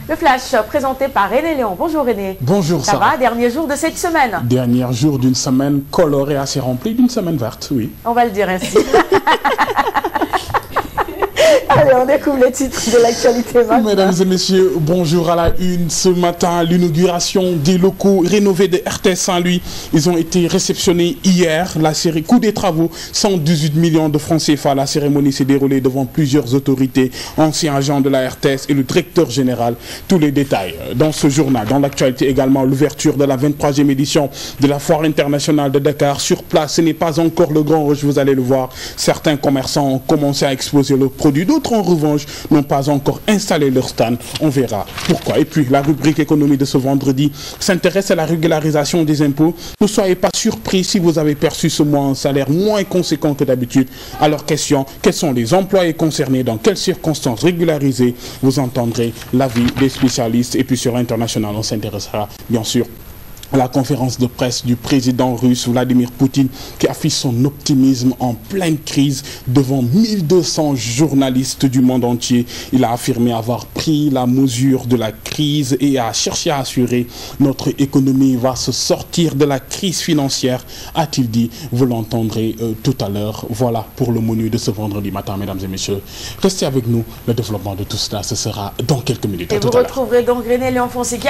Le Flash présenté par René Léon. Bonjour René. Bonjour Sarah. Ça va, dernier jour de cette semaine. Dernier jour d'une semaine colorée assez remplie, d'une semaine verte, oui. On va le dire ainsi. Allez, on découvre les titres de l'actualité. Mesdames et messieurs, bonjour à la une. Ce matin, l'inauguration des locaux rénovés de RTS Saint-Louis. Ils ont été réceptionnés hier. La série Coût des travaux, 118 millions de francs CFA. La cérémonie s'est déroulée devant plusieurs autorités, anciens agents de la RTS et le directeur général. Tous les détails dans ce journal. Dans l'actualité également, l'ouverture de la 23e édition de la Foire internationale de Dakar. Sur place, ce n'est pas encore le grand rush, vous allez le voir. Certains commerçants ont commencé à exposer leurs produits. D'autres, en revanche, n'ont pas encore installé leur stand. On verra pourquoi. Et puis, la rubrique économie de ce vendredi s'intéresse à la régularisation des impôts. Ne soyez pas surpris si vous avez perçu ce mois un salaire moins conséquent que d'habitude. Alors, question, quels sont les employés concernés, dans quelles circonstances régulariser? Vous entendrez l'avis des spécialistes. Et puis, sur l'international, on s'intéressera, bien sûr, à la conférence de presse du président russe Vladimir Poutine qui affiche son optimisme en pleine crise devant 1200 journalistes du monde entier. Il a affirmé avoir pris la mesure de la crise et a cherché à assurer notre économie va se sortir de la crise financière, a-t-il dit. Vous l'entendrez tout à l'heure. Voilà pour le menu de ce vendredi matin, mesdames et messieurs. Restez avec nous. Le développement de tout cela, ce sera dans quelques minutes. Et vous retrouverez donc René Léon Fonseca.